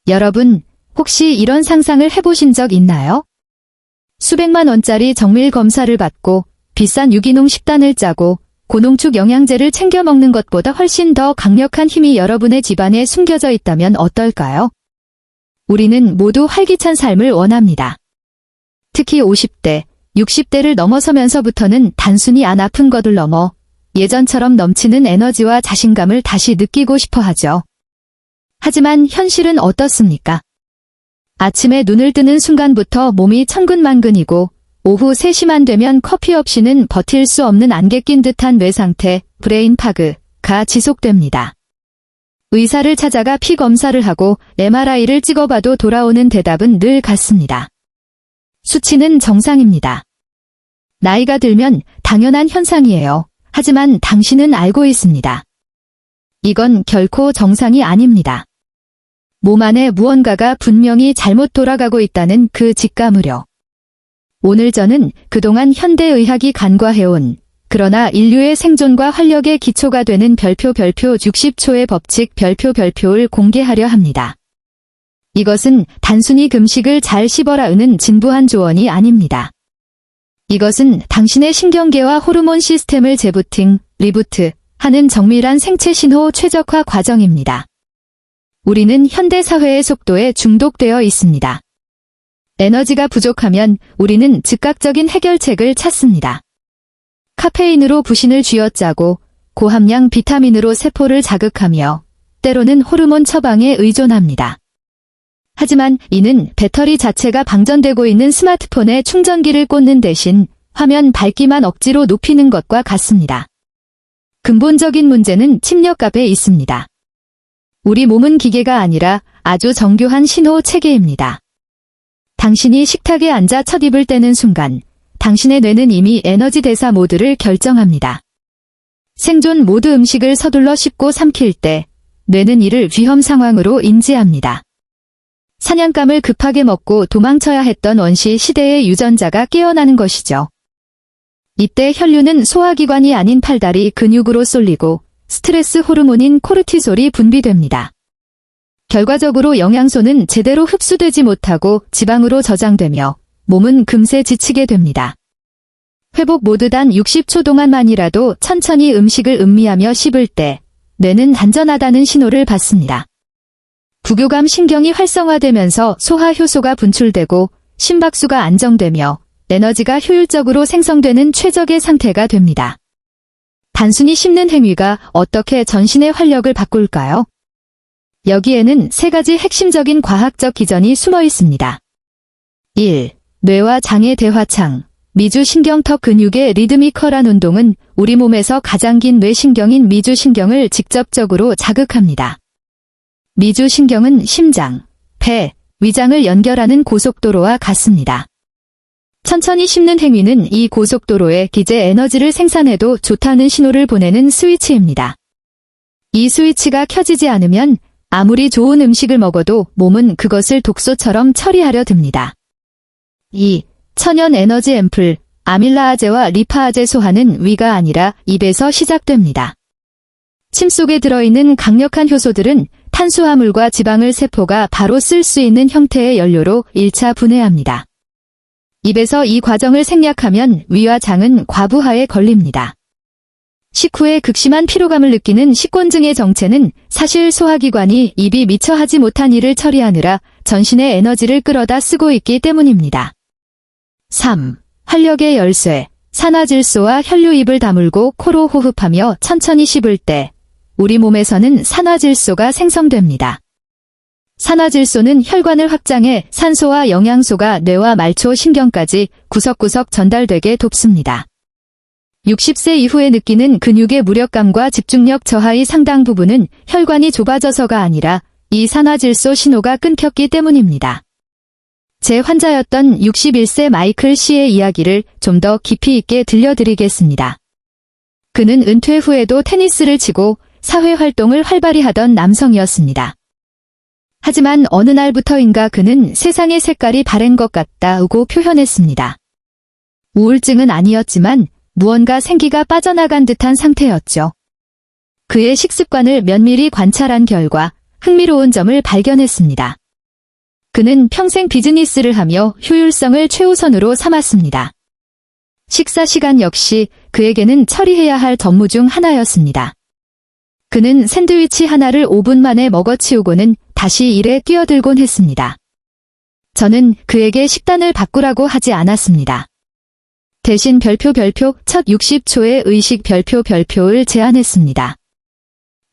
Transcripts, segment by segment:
여러분, 혹시 이런 상상을 해보신 적 있나요? 수백만 원짜리 정밀 검사를 받고 비싼 유기농 식단을 짜고 고농축 영양제를 챙겨 먹는 것보다 훨씬 더 강력한 힘이 여러분의 집안에 숨겨져 있다면 어떨까요? 우리는 모두 활기찬 삶을 원합니다. 특히 50대, 60대를 넘어서면서부터는 단순히 안 아픈 것을 넘어 예전처럼 넘치는 에너지와 자신감을 다시 느끼고 싶어 하죠. 하지만 현실은 어떻습니까? 아침에 눈을 뜨는 순간부터 몸이 천근만근이고 오후 3시만 되면 커피 없이는 버틸 수 없는 안개 낀 듯한 뇌 상태, 브레인 파그가 지속됩니다. 의사를 찾아가 피 검사를 하고 MRI를 찍어봐도 돌아오는 대답은 늘 같습니다. 수치는 정상입니다. 나이가 들면 당연한 현상이에요. 하지만 당신은 알고 있습니다. 이건 결코 정상이 아닙니다. 몸 안에 무언가가 분명히 잘못 돌아가고 있다는 그 직감으로. 오늘 저는 그동안 현대의학이 간과해온 그러나 인류의 생존과 활력의 기초가 되는 별표 60초의 법칙 별표를 공개하려 합니다. 이것은 단순히 금식을 잘 씹어라는 진부한 조언이 아닙니다. 이것은 당신의 신경계와 호르몬 시스템을 재부팅, 리부트 하는 정밀한 생체 신호 최적화 과정입니다. 우리는 현대 사회의 속도에 중독되어 있습니다. 에너지가 부족하면 우리는 즉각적인 해결책을 찾습니다. 카페인으로 부신을 쥐어짜고 고함량 비타민으로 세포를 자극하며 때로는 호르몬 처방에 의존합니다. 하지만 이는 배터리 자체가 방전되고 있는 스마트폰에 충전기를 꽂는 대신 화면 밝기만 억지로 높이는 것과 같습니다. 근본적인 문제는 침략갑에 있습니다. 우리 몸은 기계가 아니라 아주 정교한 신호 체계입니다. 당신이 식탁에 앉아 첫 입을 떼는 순간 당신의 뇌는 이미 에너지 대사 모드를 결정합니다. 생존 모드 음식을 서둘러 씹고 삼킬 때 뇌는 이를 위험 상황으로 인지합니다. 사냥감을 급하게 먹고 도망쳐야 했던 원시 시대의 유전자가 깨어나는 것이죠. 이때 혈류는 소화기관이 아닌 팔다리 근육으로 쏠리고 스트레스 호르몬인 코르티솔이 분비됩니다. 결과적으로 영양소는 제대로 흡수되지 못하고 지방으로 저장되며 몸은 금세 지치게 됩니다. 회복 모드 단 60초 동안만이라도 천천히 음식을 음미하며 씹을 때 뇌는 안전하다는 신호를 받습니다. 부교감 신경이 활성화되면서 소화 효소가 분출되고 심박수가 안정되며 에너지가 효율적으로 생성되는 최적의 상태가 됩니다. 단순히 씹는 행위가 어떻게 전신의 활력을 바꿀까요? 여기에는 3가지 핵심적인 과학적 기전이 숨어 있습니다. 1. 뇌와 장의 대화창. 미주신경턱 근육의 리드미컬한 운동은 우리 몸에서 가장 긴 뇌신경인 미주신경을 직접적으로 자극합니다. 미주신경은 심장, 폐, 위장을 연결하는 고속도로와 같습니다. 천천히 씹는 행위는 이 고속도로에 기재 에너지를 생산해도 좋다는 신호를 보내는 스위치입니다. 이 스위치가 켜지지 않으면 아무리 좋은 음식을 먹어도 몸은 그것을 독소처럼 처리하려 듭니다. 2. 천연 에너지 앰플, 아밀라아제와 리파아제 소화는 위가 아니라 입에서 시작됩니다. 침 속에 들어있는 강력한 효소들은 탄수화물과 지방을 세포가 바로 쓸 수 있는 형태의 연료로 1차 분해합니다. 입에서 이 과정을 생략하면 위와 장은 과부하에 걸립니다. 식후에 극심한 피로감을 느끼는 식곤증의 정체는 사실 소화기관이 입이 미처 하지 못한 일을 처리하느라 전신의 에너지를 끌어다 쓰고 있기 때문입니다. 3. 활력의 열쇠. 산화질소와 혈류입을 다물고 코로 호흡하며 천천히 씹을 때 우리 몸에서는 산화질소가 생성됩니다. 산화질소는 혈관을 확장해 산소와 영양소가 뇌와 말초 신경까지 구석구석 전달되게 돕습니다. 60세 이후에 느끼는 근육의 무력감과 집중력 저하의 상당 부분은 혈관이 좁아져서가 아니라 이 산화질소 신호가 끊겼기 때문입니다. 제 환자였던 61세 마이클 씨의 이야기를 좀 더 깊이 있게 들려드리겠습니다. 그는 은퇴 후에도 테니스를 치고 사회활동을 활발히 하던 남성이었습니다. 하지만 어느 날부터인가 그는 세상의 색깔이 바랜 것 같다고 표현했습니다. 우울증은 아니었지만 무언가 생기가 빠져나간 듯한 상태였죠. 그의 식습관을 면밀히 관찰한 결과 흥미로운 점을 발견했습니다. 그는 평생 비즈니스를 하며 효율성을 최우선으로 삼았습니다. 식사 시간 역시 그에게는 처리해야 할 업무 중 하나였습니다. 그는 샌드위치 하나를 5분 만에 먹어치우고는 다시 일에 뛰어들곤 했습니다. 저는 그에게 식단을 바꾸라고 하지 않았습니다. 대신 별표 첫 60초의 의식 별표를 제안했습니다.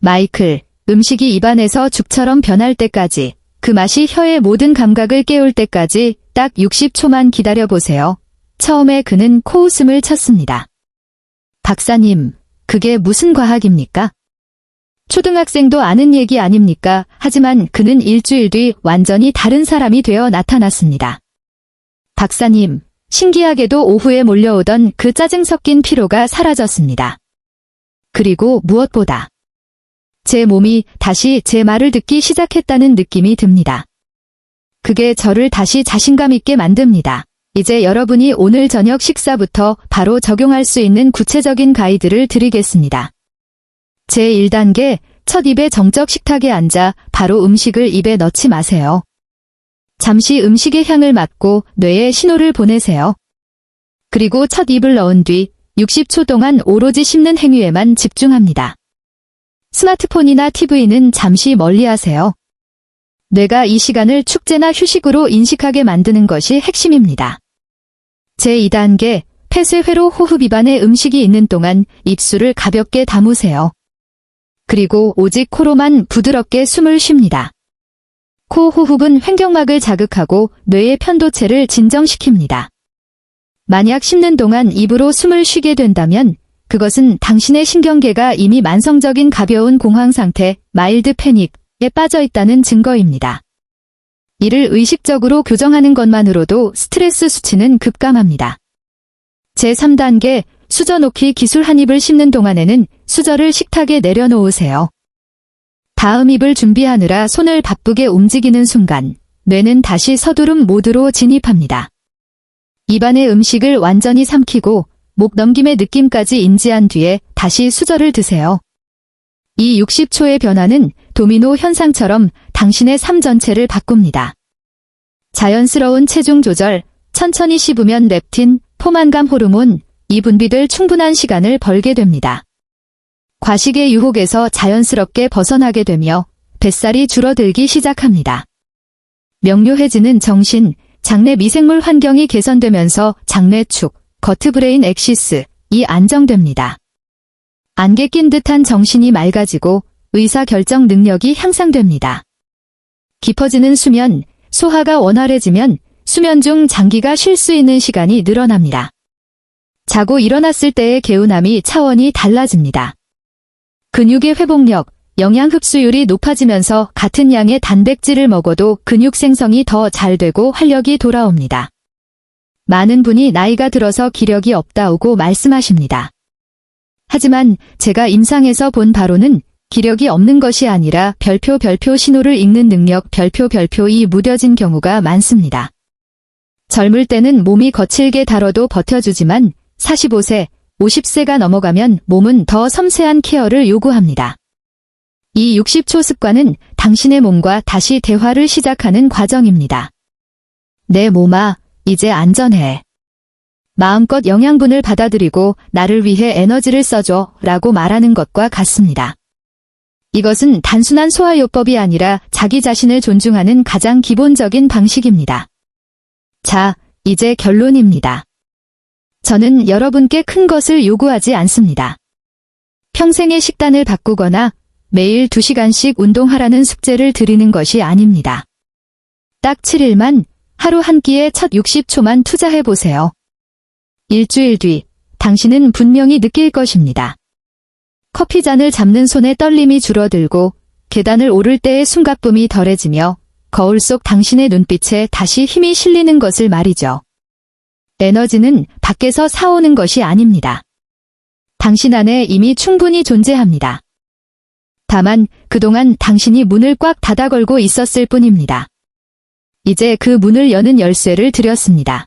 마이클, 음식이 입안에서 죽처럼 변할 때까지, 그 맛이 혀의 모든 감각을 깨울 때까지 딱 60초만 기다려보세요. 처음에 그는 코웃음을 쳤습니다. 박사님, 그게 무슨 과학입니까? 초등학생도 아는 얘기 아닙니까? 하지만 그는 일주일 뒤 완전히 다른 사람이 되어 나타났습니다. 박사님, 신기하게도 오후에 몰려오던 그 짜증 섞인 피로가 사라졌습니다. 그리고 무엇보다 제 몸이 다시 제 말을 듣기 시작했다는 느낌이 듭니다. 그게 저를 다시 자신감 있게 만듭니다. 이제 여러분이 오늘 저녁 식사부터 바로 적용할 수 있는 구체적인 가이드를 드리겠습니다. 제1단계, 첫 입에 정적 식탁에 앉아 바로 음식을 입에 넣지 마세요. 잠시 음식의 향을 맡고 뇌에 신호를 보내세요. 그리고 첫 입을 넣은 뒤 60초 동안 오로지 씹는 행위에만 집중합니다. 스마트폰이나 TV는 잠시 멀리하세요. 뇌가 이 시간을 축제나 휴식으로 인식하게 만드는 것이 핵심입니다. 제2단계, 폐쇄회로 호흡 입안에 음식이 있는 동안 입술을 가볍게 다무세요. 그리고 오직 코로만 부드럽게 숨을 쉽니다. 코 호흡은 횡격막을 자극하고 뇌의 편도체를 진정시킵니다. 만약 씹는 동안 입으로 숨을 쉬게 된다면 그것은 당신의 신경계가 이미 만성적인 가벼운 공황 상태, 마일드 패닉에 빠져 있다는 증거입니다. 이를 의식적으로 교정하는 것만으로도 스트레스 수치는 급감합니다. 제3단계, 수저 놓기 기술. 한 입을 씹는 동안에는 수저를 식탁에 내려놓으세요. 다음 입을 준비하느라 손을 바쁘게 움직이는 순간 뇌는 다시 서두름 모드로 진입합니다. 입안의 음식을 완전히 삼키고 목 넘김의 느낌까지 인지한 뒤에 다시 수저를 드세요. 이 60초의 변화는 도미노 현상처럼 당신의 삶 전체를 바꿉니다. 자연스러운 체중 조절, 천천히 씹으면 렙틴, 포만감 호르몬, 이 분비될 충분한 시간을 벌게 됩니다. 과식의 유혹에서 자연스럽게 벗어나게 되며 뱃살이 줄어들기 시작합니다. 명료해지는 정신, 장내 미생물 환경이 개선되면서 장내축, 거트브레인 액시스, 이 안정됩니다. 안개 낀 듯한 정신이 맑아지고 의사결정 능력이 향상됩니다. 깊어지는 수면, 소화가 원활해지면 수면 중 장기가 쉴 수 있는 시간이 늘어납니다. 자고 일어났을 때의 개운함이 차원이 달라집니다. 근육의 회복력, 영양 흡수율이 높아지면서 같은 양의 단백질을 먹어도 근육 생성이 더 잘 되고 활력이 돌아옵니다. 많은 분이 나이가 들어서 기력이 없다고 말씀하십니다. 하지만 제가 임상에서 본 바로는 기력이 없는 것이 아니라 별표 신호를 읽는 능력 별표이 무뎌진 경우가 많습니다. 젊을 때는 몸이 거칠게 다뤄도 버텨주지만 45세, 50세가 넘어가면 몸은 더 섬세한 케어를 요구합니다. 이 60초 습관은 당신의 몸과 다시 대화를 시작하는 과정입니다. 내 몸아, 이제 안전해. 마음껏 영양분을 받아들이고 나를 위해 에너지를 써줘 라고 말하는 것과 같습니다. 이것은 단순한 소화요법이 아니라 자기 자신을 존중하는 가장 기본적인 방식입니다. 자, 이제 결론입니다. 저는 여러분께 큰 것을 요구하지 않습니다. 평생의 식단을 바꾸거나 매일 2시간씩 운동하라는 숙제를 드리는 것이 아닙니다. 딱 7일만 하루 한 끼에 첫 60초만 투자해보세요. 일주일 뒤 당신은 분명히 느낄 것입니다. 커피잔을 잡는 손의 떨림이 줄어들고 계단을 오를 때의 숨가쁨이 덜해지며 거울 속 당신의 눈빛에 다시 힘이 실리는 것을 말이죠. 에너지는 밖에서 사오는 것이 아닙니다. 당신 안에 이미 충분히 존재합니다. 다만 그동안 당신이 문을 꽉 닫아 걸고 있었을 뿐입니다. 이제 그 문을 여는 열쇠를 드렸습니다.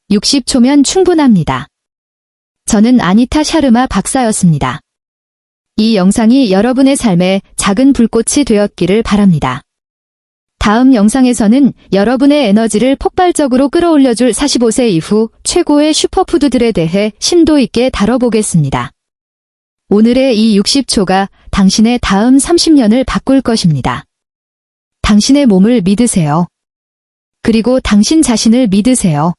60초면 충분합니다. 저는 아니타 샤르마 박사였습니다. 이 영상이 여러분의 삶에 작은 불꽃이 되었기를 바랍니다. 다음 영상에서는 여러분의 에너지를 폭발적으로 끌어올려줄 45세 이후 최고의 슈퍼푸드들에 대해 심도 있게 다뤄보겠습니다. 오늘의 이 60초가 당신의 다음 30년을 바꿀 것입니다. 당신의 몸을 믿으세요. 그리고 당신 자신을 믿으세요.